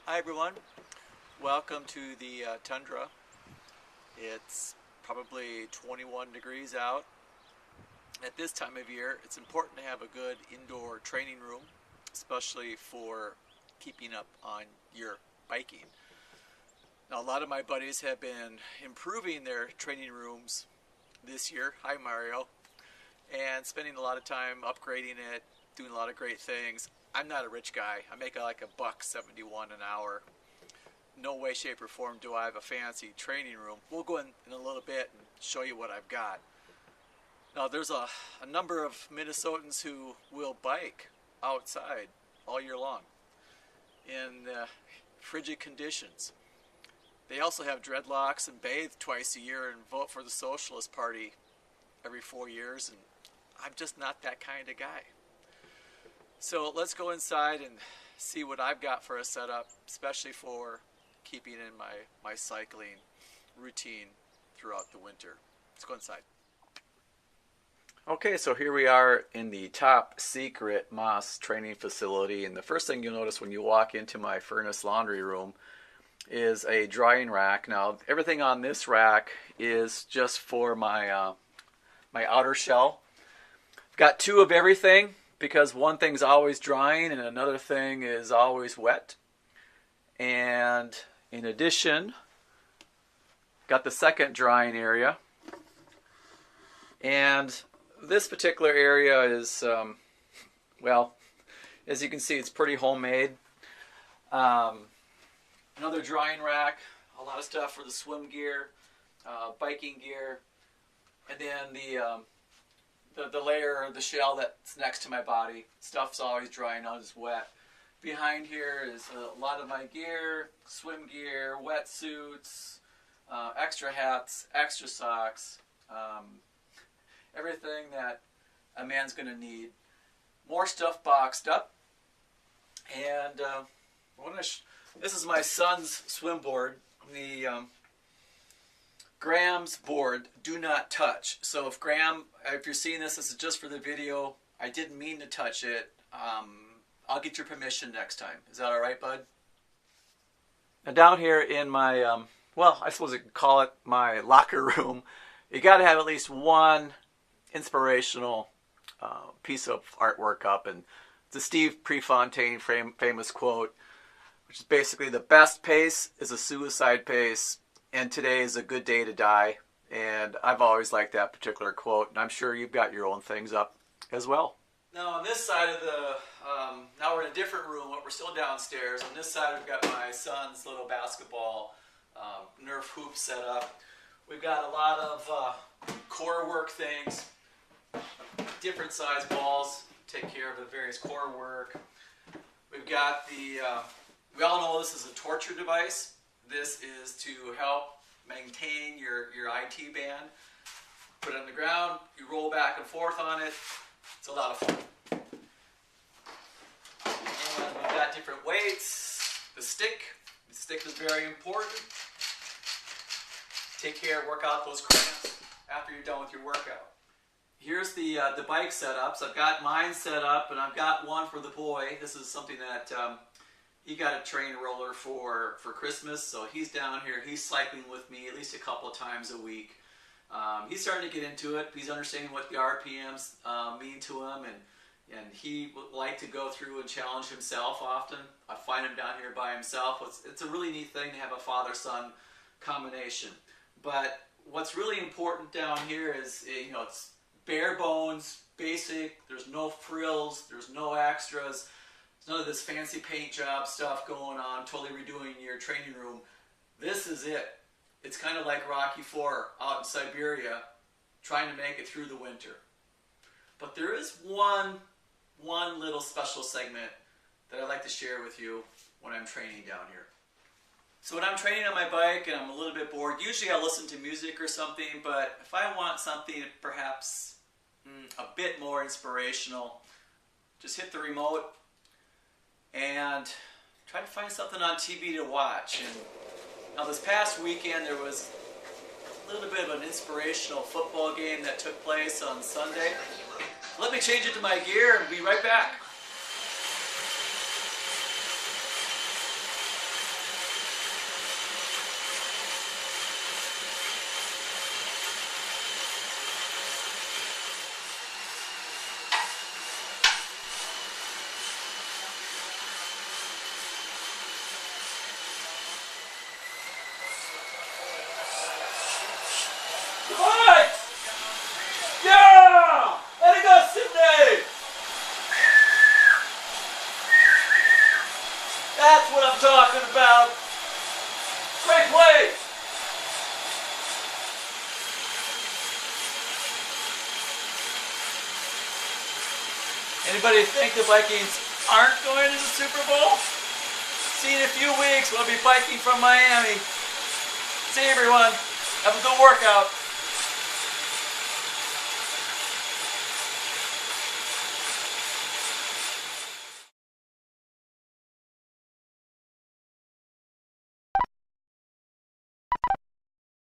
Hi everyone, welcome to the tundra. It's probably 21 degrees out. At this time of year, it's important to have a good indoor training room, especially for keeping up on your biking. Now, a lot of my buddies have been improving their training rooms this year. Hi Mario. And spending a lot of time upgrading it, doing a lot of great things. I'm not a rich guy. I make like a $1.71 an hour. No way, shape, or form do I have a fancy training room. We'll go in a little bit and show you what I've got. Now, there's a number of Minnesotans who will bike outside all year long in frigid conditions. They also have dreadlocks and bathe twice a year and vote for the Socialist Party every 4 years, and I'm just not that kind of guy. So let's go inside and see what I've got for a setup, especially for keeping in my cycling routine throughout the winter. Let's go inside. Okay, so here we are in the top secret Moss training facility, and the first thing you'll notice when you walk into my furnace laundry room is a drying rack. Now, everything on this rack is just for my my outer shell. I've got two of everything because one thing's always drying and another thing is always wet. And in addition, got the second drying area. And this particular area is, well, as you can see, it's pretty homemade. Another drying rack, a lot of stuff for the swim gear, biking gear, and then the layer of the shell that's next to my body. Stuff's always dry, not as wet. Behind here is a lot of my gear, swim gear, wetsuits, extra hats, extra socks, everything that a man's going to need. More stuff boxed up. And this is my son's swim board. The Graham's board, do not touch. So if Graham, if you're seeing this is just for the video, I didn't mean to touch it. I'll get your permission next time. Is that all right, bud? Now down here in my, well, I suppose you could call it my locker room, you got to have at least one inspirational piece of artwork up. And it's a Steve Prefontaine famous quote, which is basically, the best pace is a suicide pace, and today is a good day to die. And I've always liked that particular quote, and I'm sure you've got your own things up as well. Now on this side of the, now we're in a different room, but we're still downstairs. On this side we've got my son's little basketball Nerf hoop set up. We've got a lot of core work things, different size balls, take care of the various core work. We've got the, we all know this is a torture device. This is to help maintain your IT band. Put it on the ground, you roll back and forth on it. It's a lot of fun. And we've got different weights. The stick is very important. Take care, work out those cramps after you're done with your workout. Here's the bike setups. I've got mine set up, and I've got one for the boy. This is something that he got a train roller for Christmas, so he's down here. He's cycling with me at least a couple of times a week. He's starting to get into it. He's understanding what the RPMs mean to him, and he would like to go through and challenge himself often. I find him down here by himself. It's a really neat thing to have a father-son combination. But what's really important down here is, it's bare bones, basic. There's no frills. There's no extras. There's none of this fancy paint job stuff going on, totally redoing your training room. This is it. It's kind of like Rocky IV out in Siberia, trying to make it through the winter. But there is one little special segment that I'd like to share with you when I'm training down here. So when I'm training on my bike and I'm a little bit bored, usually I'll listen to music or something, but if I want something perhaps a bit more inspirational, just hit the remote and try to find something on TV to watch. And now this past weekend there was a little bit of an inspirational football game that took place on Sunday. Let me change it to my gear and be right back. Anybody think the Vikings aren't going to the Super Bowl? See you in a few weeks. We'll be biking from Miami. See you, everyone. Have a good workout.